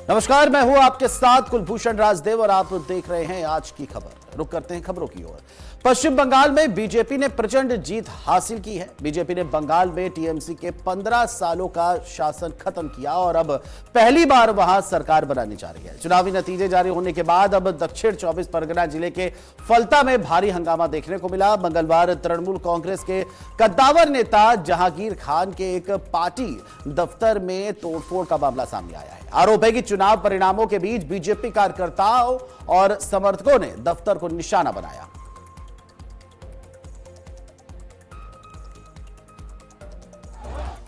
नमस्कार, मैं हूं आपके साथ कुलभूषण राजदेव और आप देख रहे हैं आज की खबर। रुक करते हैं खबरों की ओर। पश्चिम बंगाल में बीजेपी ने प्रचंड जीत हासिल की है। बीजेपी ने बंगाल में टीएमसी के 15 सालों का शासन खत्म किया और अब पहली बार वहां सरकार बनाने जा रही है। चुनावी नतीजे जारी होने के बाद अब दक्षिण 24 परगना जिले के फलता में भारी हंगामा देखने को मिला। मंगलवार तृणमूल कांग्रेस के कद्दावर नेता जहांगीर खान के एक पार्टी दफ्तर में तोड़फोड़ का मामला सामने आया है। आरोप है कि चुनाव परिणामों के बीच बीजेपी कार्यकर्ताओं और समर्थकों ने दफ्तर को निशाना बनाया।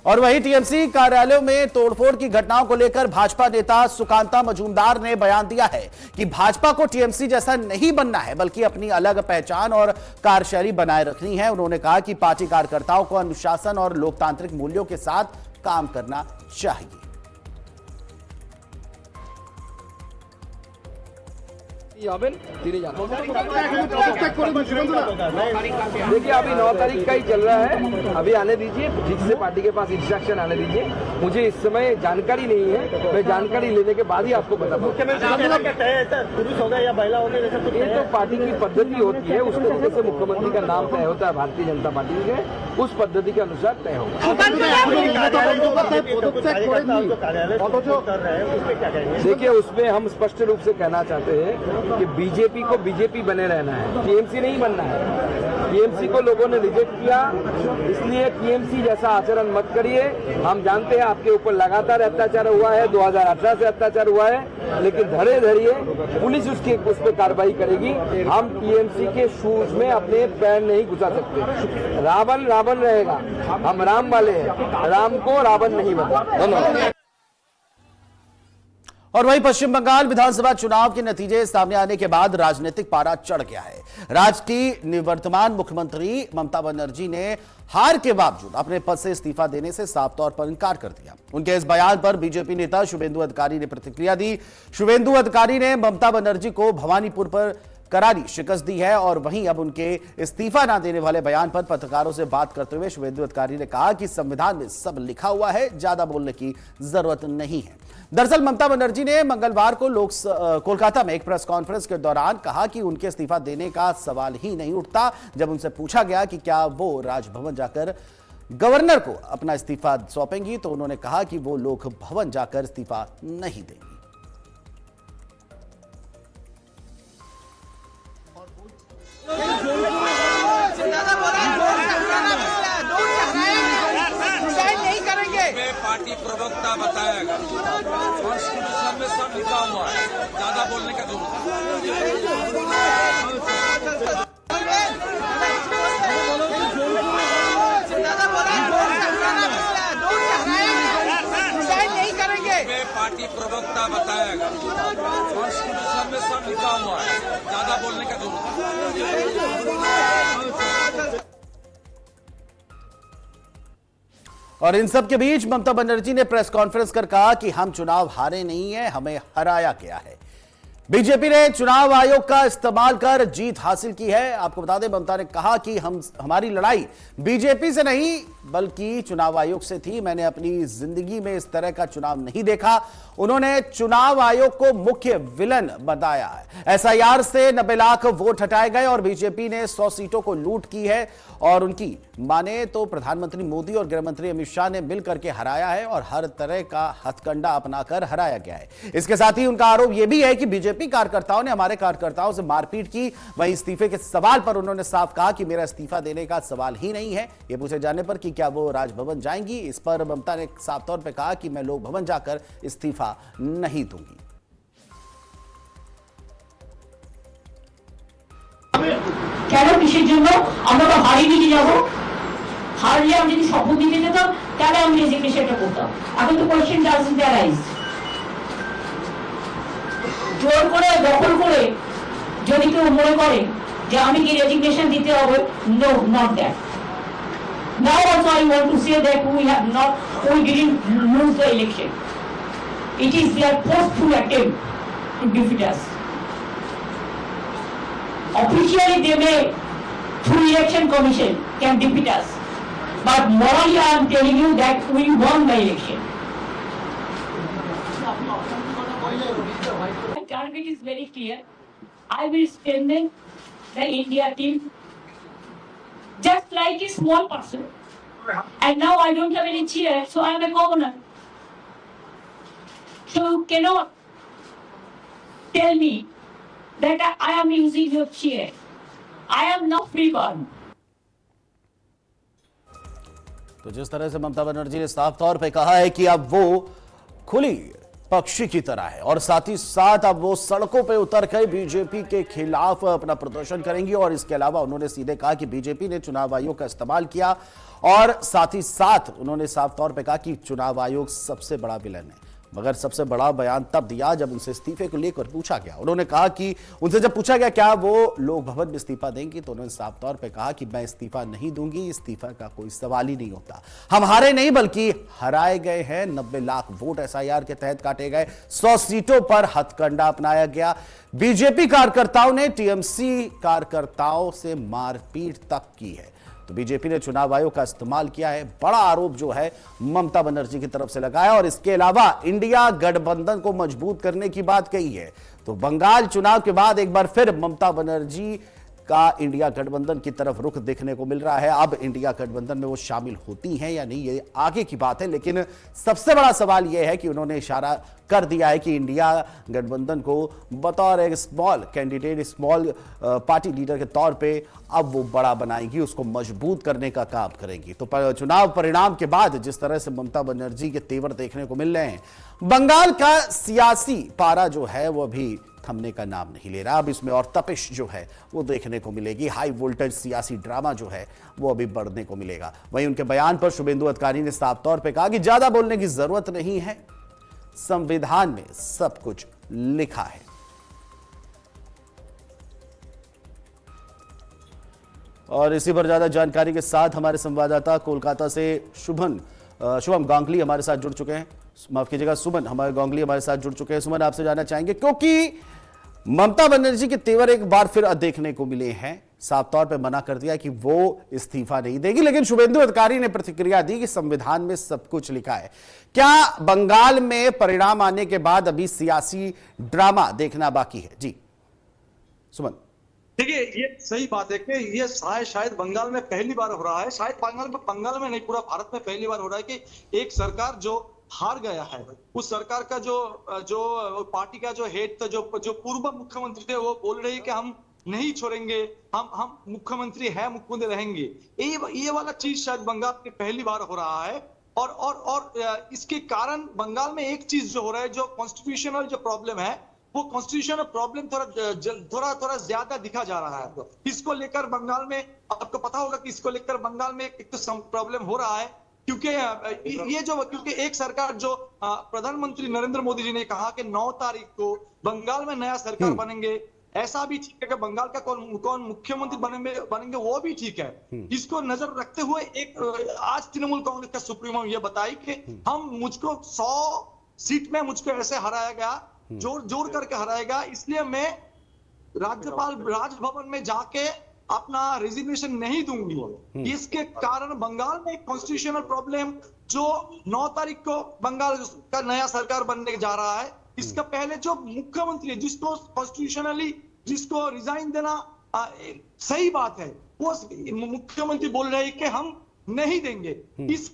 और वहीं टीएमसी कार्यालयों में तोड़फोड़ की घटनाओं को लेकर भाजपा नेता सुकांता मजूमदार ने बयान दिया है कि भाजपा को टीएमसी जैसा नहीं बनना है, बल्कि अपनी अलग पहचान और कार्यशैली बनाए रखनी है। उन्होंने कहा कि पार्टी कार्यकर्ताओं को अनुशासन और लोकतांत्रिक मूल्यों के साथ काम करना चाहिए। देखिए अभी 9 तारीख का ही चल रहा है, अभी आने दीजिए, ठीक से पार्टी के पास इंस्ट्रक्शन आने दीजिए। मुझे इस समय जानकारी नहीं है, मैं जानकारी लेने के बाद ही आपको बता दूंगा। पुरुष होगा या महिला होगा, ये तो पार्टी की पद्धति होती है, उस तरीके से मुख्यमंत्री का नाम तय होता है भारतीय जनता पार्टी के, उस पद्धति के अनुसार तय होगा। देखिए उसमें हम स्पष्ट रूप से कहना चाहते हैं कि बीजेपी को बीजेपी बने रहना है, टीएमसी नहीं बनना है। टीएमसी को लोगों ने रिजेक्ट किया, इसलिए टीएमसी जैसा आचरण मत करिए। हम जानते हैं आपके ऊपर लगातार अत्याचार हुआ है, 2018 से अत्याचार हुआ है, लेकिन धैर्य धरिए, पुलिस उस पर कार्रवाई करेगी। हम टीएमसी के शूज में अपने पैर नहीं घुसा सकते। रावण रावण रहेगा, हम राम वाले हैं, राम को रावण नहीं बना। धन्यवाद। और वहीं पश्चिम बंगाल विधानसभा चुनाव के नतीजे सामने आने के बाद राजनीतिक पारा चढ़ गया है। राज्य की निवर्तमान मुख्यमंत्री ममता बनर्जी ने हार के बावजूद अपने पद से इस्तीफा देने से साफ तौर पर इनकार कर दिया। उनके इस बयान पर बीजेपी नेता शुभेंदु अधिकारी ने प्रतिक्रिया दी। शुभेंदु अधिकारी ने ममता बनर्जी को भवानीपुर पर करारी शिकस्त दी है और वहीं अब उनके इस्तीफा न देने वाले बयान पर पत्रकारों से बात करते हुए शुभेंदु अधिकारी ने कहा कि संविधान में सब लिखा हुआ है, ज्यादा बोलने की जरूरत नहीं है। दरअसल ममता बनर्जी ने मंगलवार को कोलकाता में एक प्रेस कॉन्फ्रेंस के दौरान कहा कि उनके इस्तीफा देने का सवाल ही नहीं उठता। जब उनसे पूछा गया कि क्या वो राजभवन जाकर गवर्नर को अपना इस्तीफा सौंपेंगी, तो उन्होंने कहा कि वो लोग भवन जाकर इस्तीफा नहीं देंगी। पार्टी प्रवक्ता बताएगा, कॉन्स्टिट्यूशन में सब लिखा हुआ है, ज्यादा बोलने का जरूरत नहीं करेंगे। पार्टी प्रवक्ता बताएगा, कॉन्स्टिट्यूशन में सब लिखा हुआ है, ज्यादा बोलने का जरूरत। और इन सब के बीच ममता बनर्जी ने प्रेस कॉन्फ्रेंस कर कहा कि हम चुनाव हारे नहीं है, हमें हराया गया है। बीजेपी ने चुनाव आयोग का इस्तेमाल कर जीत हासिल की है। आपको बता दें, ममता ने कहा कि हमारी लड़ाई बीजेपी से नहीं बल्कि चुनाव आयोग से थी। मैंने अपनी जिंदगी में इस तरह का चुनाव नहीं देखा। उन्होंने चुनाव आयोग को मुख्य विलन बताया है। एसआईआर से 90 लाख वोट हटाए गए और बीजेपी ने 100 सीटों को लूट की है और उनकी माने तो प्रधानमंत्री मोदी और गृहमंत्री अमित शाह ने मिलकर के हराया है और हर तरह का हथकंडा अपनाकर हराया गया है। इसके साथ ही उनका आरोप यह भी है कि बीजेपी कार्यकर्ताओं ने हमारे कार्यकर्ताओं से मारपीट की। वहीं इस्तीफे के सवाल पर उन्होंने साफ कहा कि मेरा इस्तीफा देने का सवाल ही नहीं है। यह पूछे जाने पर कि क्या वो राजभवन जाएंगी, इस पर ममता ने साफ तौर पर कहा कि मैं लोक भवन जाकर इस्तीफा नहीं दूंगी। কেন কিসের জন্য আমরা তো হারিয়ে নিয়ে যাব? হারলে আমি যদি শপথ দিতে যেতাম তাহলে আমি রেজিগনেশনটা করতাম। এখন তো কোয়েশ্চেন ডাজন্ট অ্যারাইজ। জোর করে দখল করে যদি কেউ মনে করে যে আমি কি রেজিগনেশন দিতে হবে, no, not that. Now also I want to say that we didn't lose the election. It is their forceful attempt to defeat us. Officially they may, through election commission, can defeat us. But morally I am telling you that we won the election. My target is very clear. I will strengthen the India team just like a small person. And now I don't have any chair, so I am a governor. So you cannot tell me that I am using your chair. I am not free-born. तो जिस तरह से ममता बनर्जी ने साफ तौर पे कहा है कि अब वो खुली पक्षी की तरह है और साथ ही साथ अब वो सड़कों पे उतर कर बीजेपी के खिलाफ अपना प्रदर्शन करेंगी, और इसके अलावा उन्होंने सीधे कहा कि बीजेपी ने चुनाव आयोग का इस्तेमाल किया, और साथ ही साथ उन्होंने साफ तौर पे कहा कि चुनाव आयोग सबसे बड़ा विलन है। मगर सबसे बड़ा बयान तब दिया जब उनसे इस्तीफे को लेकर पूछा गया। उन्होंने कहा कि उनसे जब पूछा गया क्या वो लोक भवन में इस्तीफा देंगी, तो उन्होंने साफ तौर पे कहा कि मैं इस्तीफा नहीं दूंगी, इस्तीफा का कोई सवाल ही नहीं होता। हम हारे नहीं बल्कि हराए गए हैं। 90 लाख वोट एसआईआर के तहत काटे गए, 100 सीटों पर हथकंडा अपनाया गया। बीजेपी कार्यकर्ताओं ने टीएमसी कार्यकर्ताओं से मारपीट तक की है। तो बीजेपी ने चुनाव आयोग का इस्तेमाल किया है, बड़ा आरोप जो है ममता बनर्जी की तरफ से लगाया, और इसके अलावा इंडिया गठबंधन को मजबूत करने की बात कही है। तो बंगाल चुनाव के बाद एक बार फिर ममता बनर्जी का इंडिया गठबंधन की तरफ रुख देखने को मिल रहा है। अब इंडिया गठबंधन में वो शामिल होती हैं या नहीं, ये आगे की बात है, लेकिन सबसे बड़ा सवाल यह है कि उन्होंने इशारा कर दिया है कि इंडिया गठबंधन को बतौर एक small candidate, small party leader के तौर पे अब वो बड़ा बनाएंगी, उसको मजबूत करने का काम करेंगी। तो चुनाव परिणाम के बाद जिस तरह से ममता बनर्जी के तेवर देखने को मिल रहे हैं, बंगाल का सियासी पारा जो है वो अभी थमने का नाम नहीं ले रहा। अब इसमें और तपिश जो है वो देखने को मिलेगी, हाई वोल्टेज सियासी ड्रामा जो है वो अभी बढ़ने को मिलेगा। वहीं उनके बयान पर शुभेंदु अधिकारी ने साफ तौर पे कहा कि ज्यादा बोलने की जरूरत नहीं है, संविधान में सब कुछ लिखा है। और इसी पर ज्यादा जानकारी के साथ हमारे संवाददाता कोलकाता से शुभम गांगली हमारे साथ जुड़ चुके हैं। माफ कीजिएगा, सुमन हमारे गांगली हमारे साथ जुड़ चुके हैं। सुमन, आपसे जानना चाहेंगे, क्योंकि ममता बनर्जी के तेवर एक बार फिर देखने को मिले हैं, साफ तौर पे मना कर दिया कि वो इस्तीफा नहीं देगी, लेकिन शुभेंदु अधिकारी ने प्रतिक्रिया दी कि संविधान में सब कुछ लिखा है। क्या बंगाल में परिणाम आने के बाद अभी सियासी ड्रामा देखना बाकी है? जी सुमन। देखिए, ये सही बात है कि ये शायद बंगाल में पहली बार हो रहा है, शायद बंगाल में नहीं, पूरा भारत में पहली बार हो रहा है कि एक सरकार जो हार गया है, उस सरकार का जो पार्टी का जो हेड था, जो पूर्व मुख्यमंत्री थे, वो बोल रहे हैं कि हम नहीं छोड़ेंगे, हम मुख्यमंत्री है, मुख्यमंत्री रहेंगे। ये वाला चीज शायद बंगाल में पहली बार हो रहा है। और इसके कारण बंगाल में एक चीज जो हो रहा है, जो कॉन्स्टिट्यूशनल जो प्रॉब्लम है, वो कॉन्स्टिट्यूशनल प्रॉब्लम थोड़ा ज्यादा दिखा जा रहा है। इसको लेकर बंगाल में आपको पता होगा कि इसको लेकर बंगाल में एक तो प्रॉब्लम हो रहा है, क्योंकि एक सरकार जो प्रधानमंत्री नरेंद्र मोदी जी ने कहा कि 9 तारीख को बंगाल में नया सरकार बनेंगे, ऐसा भी ठीक है कि बंगाल का कौन मुख्यमंत्री बनेंगे वो भी ठीक है। इसको नजर रखते हुए आज तृणमूल कांग्रेस का सुप्रीमो ये बताई कि मुझको 100 सीट में मुझको ऐसे हराया गया, जोर करके हराया गया, इसलिए मैं राज्यपाल राजभवन में जाके अपना रेजिग्नेशन नहीं दूंगी। इसके कारण बंगाल में कॉन्स्टिट्यूशनल प्रॉब्लम, जो 9 तारीख को बंगाल का नया सरकार बनने जा रहा है, इसका पहले जो मुख्यमंत्री है, जिसको कॉन्स्टिट्यूशनली जिसको रिजाइन देना सही बात है, वो मुख्यमंत्री बोल रहे हैं कि हम नहीं देंगे।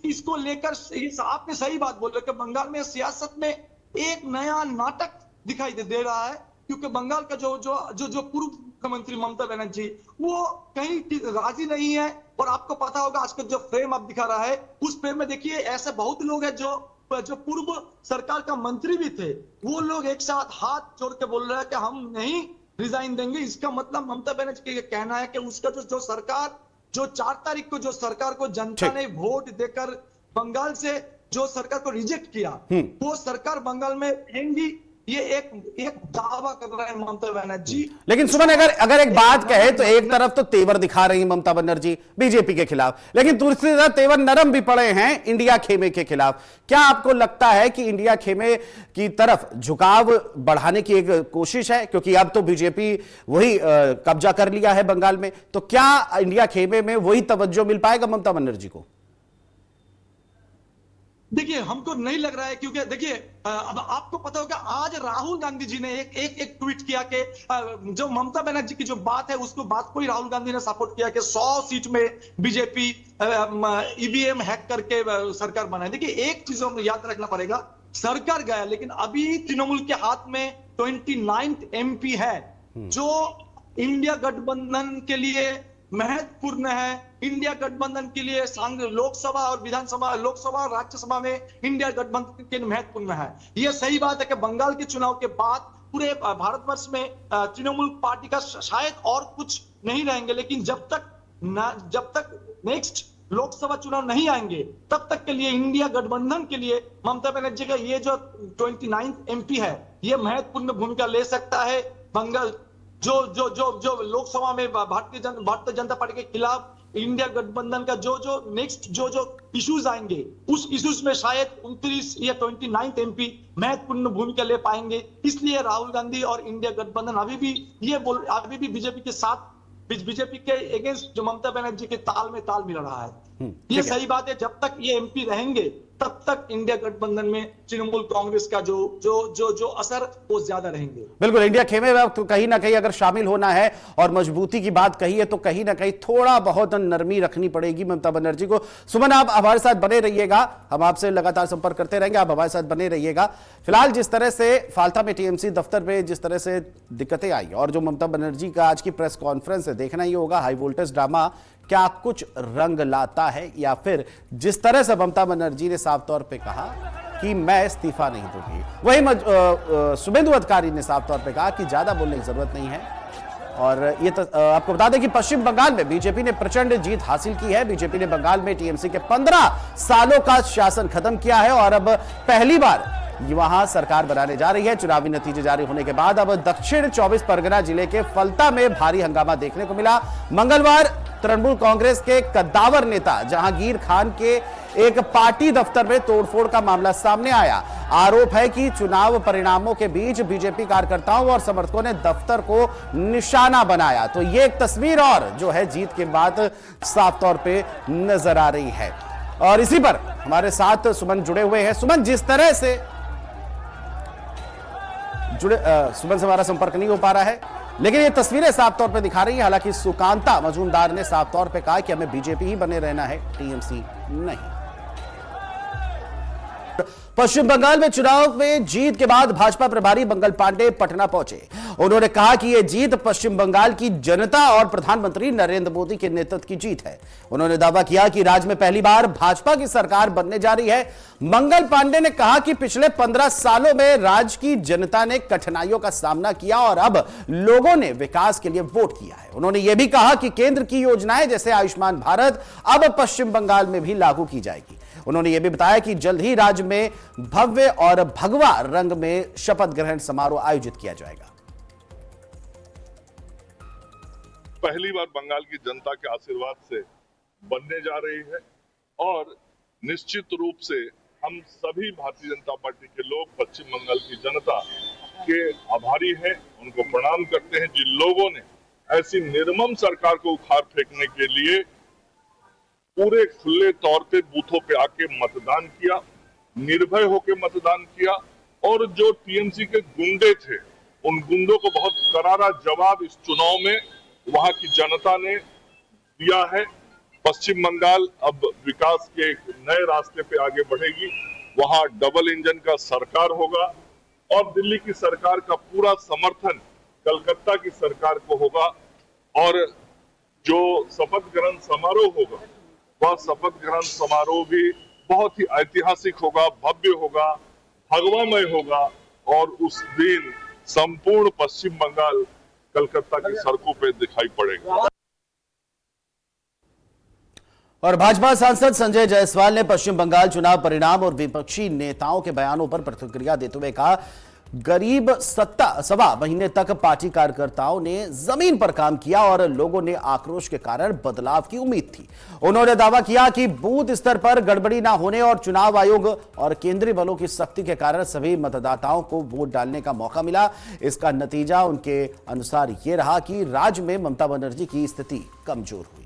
इसको लेकर आपने सही बात बोल रहे कि बंगाल में सियासत में एक नया नाटक दिखाई दे रहा है, क्योंकि बंगाल का जो पूर्व मुख्यमंत्री ममता बनर्जी वो कहीं राजी नहीं है। और आपको पता होगा आज का जो फ्रेम आप दिखा रहा है, उस फ्रेम में देखिए ऐसे बहुत लोग हैं जो पूर्व सरकार का मंत्री भी थे, वो लोग एक साथ हाथ जोड़ के बोल रहे हैं कि हम नहीं रिजाइन देंगे। इसका मतलब ममता बनर्जी का कहना है कि उसका जो सरकार, जो 4 तारीख को जो सरकार को जनता ने वोट देकर बंगाल से जो सरकार को रिजेक्ट किया, वो सरकार बंगाल में रहेंगी, ये एक दावा कर रहे हैं ममता बनर्जी। लेकिन सुमन, अगर एक बात कहे तो एक तरफ तो तेवर दिखा रही ममता बनर्जी बीजेपी के खिलाफ, लेकिन दूसरी तरफ तेवर नरम भी पड़े हैं इंडिया खेमे के खिलाफ। क्या आपको लगता है कि इंडिया खेमे की तरफ झुकाव बढ़ाने की एक कोशिश है, क्योंकि अब तो बीजेपी वही कब्जा कर लिया है बंगाल में, तो क्या इंडिया खेमे में वही तवज्जो मिल पाएगा ममता बनर्जी को? देखिए हमको नहीं लग रहा है, क्योंकि देखिए अब आपको पता होगा आज राहुल गांधी जी ने एक ट्वीट किया कि जो ममता बनर्जी की जो बात है उसको बात को ही राहुल गांधी ने सपोर्ट किया कि 100 सीट में बीजेपी ईवीएम हैक करके सरकार बनाए। देखिए एक चीज हमें याद रखना पड़ेगा, सरकार गया लेकिन अभी तृणमूल के हाथ में 29 एमपी है जो इंडिया गठबंधन के लिए महत्वपूर्ण है। इंडिया गठबंधन के लिए लोकसभा और विधानसभा, लोकसभा और राज्यसभा में इंडिया गठबंधन के लिए महत्वपूर्ण है। यह सही बात है कि बंगाल के चुनाव के बाद पूरे भारतवर्ष में तृणमूल पार्टी का शायद और कुछ नहीं रहेंगे, लेकिन जब तक नेक्स्ट लोकसभा चुनाव नहीं आएंगे तब तक के लिए इंडिया गठबंधन के लिए ममता बनर्जी का ये जो 29 एमपी है ये महत्वपूर्ण भूमिका ले सकता है। बंगाल जो लोकसभा में भारतीय जनता पार्टी के खिलाफ इंडिया गठबंधन का जो नेक्स्ट जो इश्यूज आएंगे उस इश्यूज में शायद 29 या 29 एमपी महत्वपूर्ण भूमिका ले पाएंगे। इसलिए राहुल गांधी और इंडिया गठबंधन अभी भी बीजेपी के साथ, बीजेपी के अगेंस्ट जो ममता बनर्जी के ताल में ताल मिल रहा है। ये सही बात है, जब तक ये एमपी रहेंगे तब तक इंडिया गठबंधन में तृणमूल कांग्रेस का जो असर वो ज्यादा रहेंगे। बिल्कुल, इंडिया खेमे में तो कहीं ना कहीं अगर शामिल होना है और मजबूती की बात कही है तो कहीं ना कहीं थोड़ा बहुत नरमी रखनी पड़ेगी ममता बनर्जी को। सुमन, आप हमारे साथ बने रहिएगा, हम आपसे लगातार संपर्क करते रहेंगे, आप हमारे साथ बने रहिएगा। फिलहाल जिस तरह से फाल्टा में टीएमसी दफ्तर में जिस तरह से दिक्कतें आई और जो ममता बनर्जी का आज की प्रेस कॉन्फ्रेंस है, देखना ही होगा हाई वोल्टेज ड्रामा क्या कुछ रंग लाता है या फिर जिस तरह से ममता बनर्जी ने साफ तौर पे कहा कि मैं इस्तीफा नहीं दूंगी, वही शुभेंदु अधिकारी ने साफ तौर पे कहा कि ज्यादा बोलने की जरूरत नहीं है। और ये आपको बता दें कि पश्चिम बंगाल में बीजेपी ने प्रचंड जीत हासिल की है। बीजेपी ने बंगाल में टीएमसी के 15 सालों का शासन खत्म किया है और अब पहली बार वहां सरकार बनाने जा रही है। चुनावी नतीजे जारी होने के बाद अब दक्षिण 24 परगना जिले के फलता में भारी हंगामा देखने को मिला। मंगलवार तृणमूल कांग्रेस के कद्दावर नेता जहांगीर खान के एक पार्टी दफ्तर में तोड़फोड़ का मामला सामने आया। आरोप है कि चुनाव परिणामों के बीच बीजेपी कार्यकर्ताओं और समर्थकों ने दफ्तर को निशाना बनाया। तो ये एक तस्वीर और जो है जीत के बाद साफ तौर पे नजर आ रही है। और इसी पर हमारे साथ सुमन जुड़े हुए हैं। सुमन, जिस तरह से सुमन से हमारा संपर्क नहीं हो पा रहा है, लेकिन ये तस्वीरें साफ तौर पे दिखा रही हैं। हालांकि सुकांता मजूमदार ने साफ तौर पे कहा कि हमें बीजेपी ही बने रहना है, टीएमसी नहीं। पश्चिम बंगाल में चुनाव में जीत के बाद भाजपा प्रभारी मंगल पांडे पटना पहुंचे। उन्होंने कहा कि यह जीत पश्चिम बंगाल की जनता और प्रधानमंत्री नरेंद्र मोदी के नेतृत्व की जीत है। उन्होंने दावा किया कि राज्य में पहली बार भाजपा की सरकार बनने जा रही है। मंगल पांडे ने कहा कि पिछले 15 सालों में राज्य की जनता ने कठिनाइयों का सामना किया और अब लोगों ने विकास के लिए वोट किया है। उन्होंने यह भी कहा कि केंद्र की योजनाएं जैसे आयुष्मान भारत अब पश्चिम बंगाल में भी लागू की जाएगी। उन्होंने यह भी बताया कि जल्द ही राज्य में भव्य और भगवा रंग में शपथ ग्रहण समारोह आयोजित किया जाएगा। पहली बार बंगाल की जनता के आशीर्वाद से बनने जा रही है और निश्चित रूप से हम सभी भारतीय जनता पार्टी के लोग पश्चिम बंगाल की जनता के आभारी हैं, उनको प्रणाम करते हैं जिन लोगों ने ऐसी निर्मम सरकार को उखाड़ फेंकने के लिए पूरे खुले तौर पे बूथों पे आके मतदान किया, निर्भय होकर मतदान किया। और जो टीएमसी के गुंडे थे उन गुंडों को बहुत करारा जवाब इस चुनाव में वहां की जनता ने दिया है। पश्चिम बंगाल अब विकास के एक नए रास्ते पे आगे बढ़ेगी। वहां डबल इंजन का सरकार होगा और दिल्ली की सरकार का पूरा समर्थन कलकत्ता की सरकार को होगा। और जो शपथ ग्रहण समारोह होगा वह शपथ ग्रहण समारोह भी बहुत ही ऐतिहासिक होगा, भव्य होगा, भगवामय होगा और उस दिन संपूर्ण पश्चिम बंगाल कलकत्ता की सड़कों पे दिखाई पड़ेगा। और भाजपा सांसद संजय जायसवाल ने पश्चिम बंगाल चुनाव परिणाम और विपक्षी नेताओं के बयानों पर प्रतिक्रिया देते हुए कहा, करीब 7.25 महीने तक पार्टी कार्यकर्ताओं ने जमीन पर काम किया और लोगों ने आक्रोश के कारण बदलाव की उम्मीद थी। उन्होंने दावा किया कि बूथ स्तर पर गड़बड़ी ना होने और चुनाव आयोग और केंद्रीय बलों की सख्ती के कारण सभी मतदाताओं को वोट डालने का मौका मिला। इसका नतीजा उनके अनुसार यह रहा कि राज्य में ममता बनर्जी की स्थिति कमजोर हुई।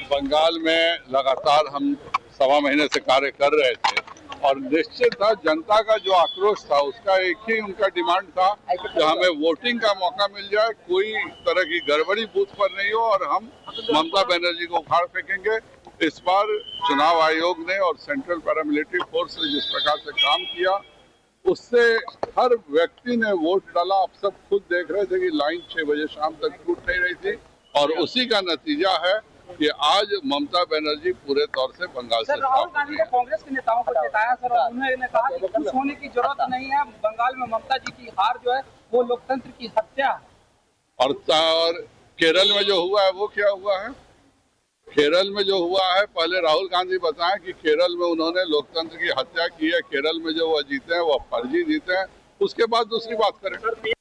बंगाल में लगातार हम सवा महीने से कार्य कर रहे थे और निश्चित था जनता का जो आक्रोश था उसका एक ही उनका डिमांड था कि हमें वोटिंग का मौका मिल जाए, कोई तरह की गड़बड़ी बूथ पर नहीं हो और हम ममता बनर्जी को उखाड़ फेंकेंगे। इस बार चुनाव आयोग ने और सेंट्रल पैरामिलिट्री फोर्स ने जिस प्रकार से काम किया उससे हर व्यक्ति ने वोट डाला। आप सब खुद देख रहे थे कि लाइन 6 बजे शाम तक टूट नहीं रही थी और उसी का नतीजा है कि आज ममता बनर्जी पूरे तौर से बंगाल से राहुल गांधी ने कांग्रेस के नेताओं को चेताया सर, और उन्होंने कहा कि खुश होने की जरूरत नहीं है, बंगाल में ममता जी की हार जो है वो लोकतंत्र की हत्या है। और केरल में जो हुआ है वो क्या हुआ है? केरल में जो हुआ है, पहले राहुल गांधी बताएं कि केरल में उन्होंने लोकतंत्र की हत्या की है। केरल में जो वो जीते हैं वो फर्जी जीते हैं, उसके बाद दूसरी बात करें।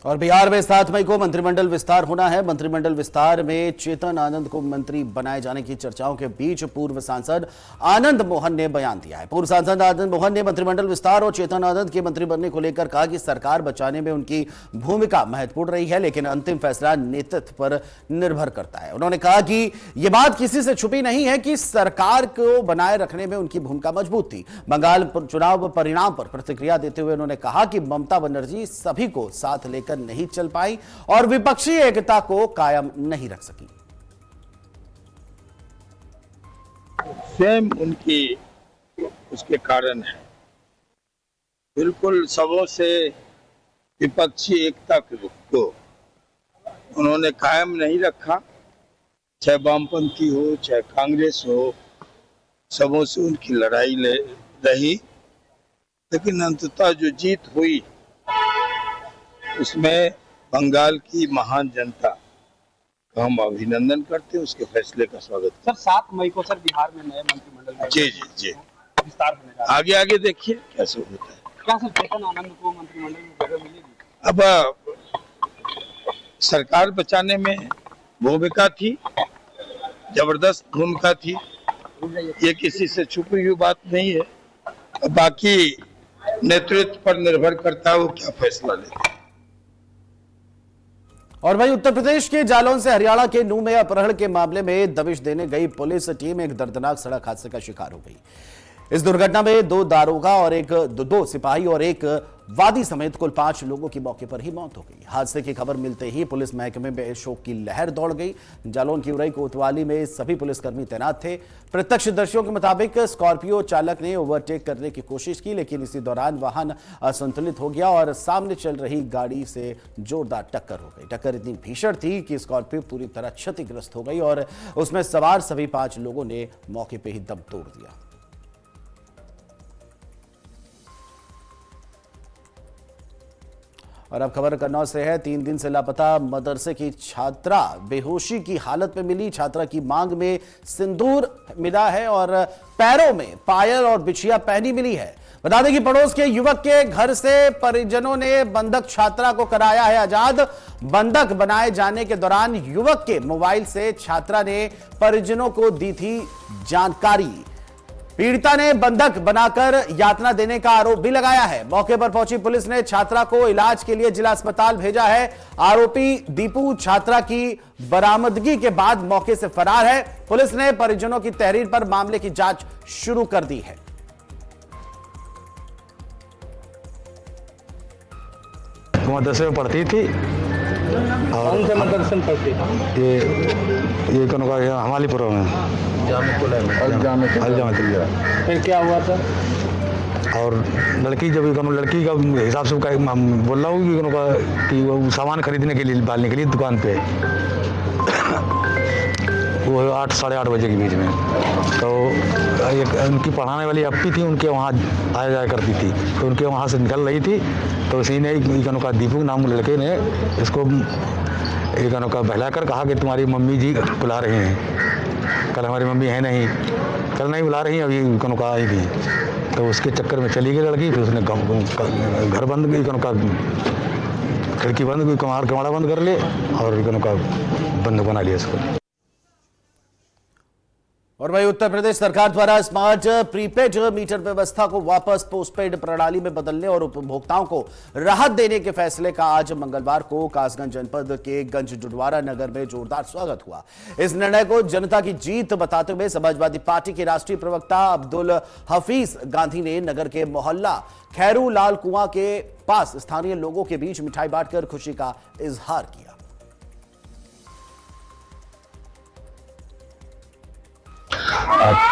और बिहार में 7 मई को मंत्रिमंडल विस्तार होना है। मंत्रिमंडल विस्तार में चेतन आनंद को मंत्री बनाए जाने की चर्चाओं के बीच पूर्व सांसद आनंद मोहन ने बयान दिया है। पूर्व सांसद आनंद मोहन ने मंत्रिमंडल विस्तार और चेतन आनंद के मंत्री बनने को लेकर कहा कि सरकार बचाने में उनकी भूमिका महत्वपूर्ण रही है, लेकिन अंतिम फैसला नेतृत्व पर निर्भर करता है। उन्होंने कहा कि यह बात किसी से छुपी नहीं है कि सरकार को बनाए रखने में उनकी भूमिका मजबूत थी। बंगाल चुनाव परिणाम पर प्रतिक्रिया देते हुए उन्होंने कहा कि ममता बनर्जी सभी को साथ लेकर नहीं चल पाई और विपक्षी एकता को कायम नहीं रख सकी। स्वयं उनकी उसके कारण है, बिल्कुल सबों से विपक्षी एकता को उन्होंने कायम नहीं रखा। चाहे वामपंथी हो चाहे कांग्रेस हो, सबों से उनकी लड़ाई रही, लेकिन अंततः जो जीत हुई उसमें बंगाल की महान जनता का हम अभिनंदन करते हैं, उसके फैसले का स्वागत करते हैं। सर 7 मई को सर बिहार में नए मंत्रिमंडल में जी विस्तार होने जा रहा है। आगे देखिए कैसे होता है। क्या सर चेतन आनंद को मंत्रिमंडल में जगह मिलेगी? अब सरकार बचाने में भूमिका थी, जबरदस्त भूमिका थी, ये किसी से छुपी हुई बात नहीं है। बाकी नेतृत्व पर निर्भर करता है वो क्या फैसला लेते हैं। और वहीं उत्तर प्रदेश के जालौन से हरियाणा के नूह में अपहरण के मामले में दबिश देने गई पुलिस टीम एक दर्दनाक सड़क हादसे का शिकार हो गई। इस दुर्घटना में 2 दारोगा और 2 सिपाही और 1 वादी समेत कुल 5 लोगों की मौके पर ही मौत हो गई। हादसे की खबर मिलते ही पुलिस महकमे में शोक की लहर दौड़ गई। जालौन की उरई कोतवाली में सभी पुलिसकर्मी तैनात थे। प्रत्यक्षदर्शियों के मुताबिक स्कॉर्पियो चालक ने ओवरटेक करने की कोशिश की, लेकिन इसी दौरान वाहन असंतुलित हो गया और सामने चल रही गाड़ी से जोरदार टक्कर हो गई। टक्कर इतनी भीषण थी कि स्कॉर्पियो पूरी तरह क्षतिग्रस्त हो गई और उसमें सवार सभी 5 लोगों ने मौके पर ही दम तोड़ दिया। और अब खबर कन्नौज से है। 3 दिन से लापता मदरसे की छात्रा बेहोशी की हालत में मिली। छात्रा की मांग में सिंदूर मिला है और पैरों में पायल और बिछिया पहनी मिली है। बता दें कि पड़ोस के युवक के घर से परिजनों ने बंधक छात्रा को कराया है आजाद। बंधक बनाए जाने के दौरान युवक के मोबाइल से छात्रा ने परिजनों को दी थी जानकारी। पीड़िता ने बंधक बनाकर यातना देने का आरोप भी लगाया है। मौके पर पहुंची पुलिस ने छात्रा को इलाज के लिए जिला अस्पताल भेजा है। आरोपी दीपू छात्रा की बरामदगी के बाद मौके से फरार है। पुलिस ने परिजनों की तहरीर पर मामले की जांच शुरू कर दी है। मदरसे में पढ़ती थी और कौन से मदरसे में पढ़ती थी? ये कौन का हमालीपुर में फिर क्या हुआ था? और लड़की जब लड़की का हिसाब से बोल रहा हूँ कि वो सामान खरीदने के लिए डालने के लिए दुकान पे वो 8 साढ़े 8 बजे के बीच में, तो एक उनकी पढ़ाने वाली अप्पी थी, उनके वहाँ आया जाया करती थी, तो उनके वहाँ से निकल रही थी, तो इसी ने का दीपू नाम लड़के ने इसको का बहला कर कहा कि तुम्हारी मम्मी जी बुला रहे हैं। कल हमारी मम्मी है नहीं, कल नहीं बुला रही, अभी का आई थी, तो उसके चक्कर में चली गई लड़की। फिर उसने घर बंद का खिड़की बंद, कमाड़ा बंद कर ले और का बंद बना लिया इसको। और वहीं उत्तर प्रदेश सरकार द्वारा स्मार्ट प्रीपेड मीटर व्यवस्था को वापस पोस्टपेड प्रणाली में बदलने और उपभोक्ताओं को राहत देने के फैसले का आज मंगलवार को कासगंज जनपद के गंज जुडवारा नगर में जोरदार स्वागत हुआ। इस निर्णय को जनता की जीत बताते हुए समाजवादी पार्टी के राष्ट्रीय प्रवक्ता अब्दुल हफीज गांधी ने नगर के मोहल्ला खैरू लाल कुआं के पास स्थानीय लोगों के बीच मिठाई बांटकर खुशी का इजहार किया।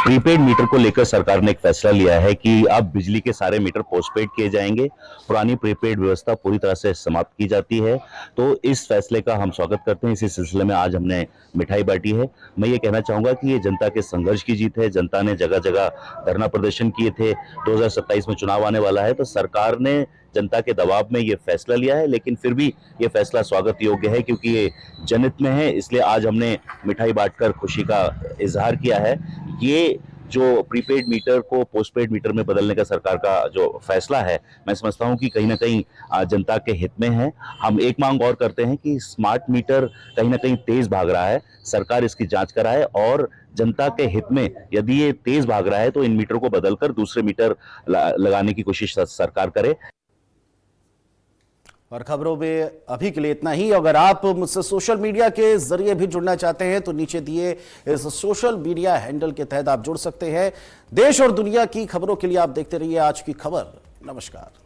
प्रीपेड मीटर को लेकर सरकार ने एक फैसला लिया है कि अब बिजली के सारे मीटर पोस्टपेड किए जाएंगे। पुरानी प्रीपेड व्यवस्था पूरी तरह से समाप्त की जाती है, तो इस फैसले का हम स्वागत करते हैं। इसी सिलसिले में आज हमने मिठाई बांटी है। मैं ये कहना चाहूंगा कि ये जनता के संघर्ष की जीत है। जनता ने जगह जगह धरना प्रदर्शन किए थे। 2027 में चुनाव आने वाला है, तो सरकार ने जनता के दबाव में ये फैसला लिया है, लेकिन फिर भी ये फैसला स्वागत योग्य है क्योंकि ये जनहित में है। इसलिए आज हमने मिठाई बांटकर खुशी का इजहार किया है। ये जो प्रीपेड मीटर को पोस्टपेड मीटर में बदलने का सरकार का जो फैसला है, मैं समझता हूं कि कहीं ना कहीं जनता के हित में है। हम एक मांग और करते हैं कि स्मार्ट मीटर कहीं ना कहीं तेज भाग रहा है, सरकार इसकी जांच कराए और जनता के हित में यदि ये तेज भाग रहा है तो इन मीटर को बदलकर दूसरे मीटर लगाने की कोशिश सरकार करे। और खबरों में अभी के लिए इतना ही। अगर आप मुझसे सोशल मीडिया के जरिए भी जुड़ना चाहते हैं तो नीचे दिए इस सोशल मीडिया हैंडल के तहत आप जुड़ सकते हैं। देश और दुनिया की खबरों के लिए आप देखते रहिए आज की खबर। नमस्कार।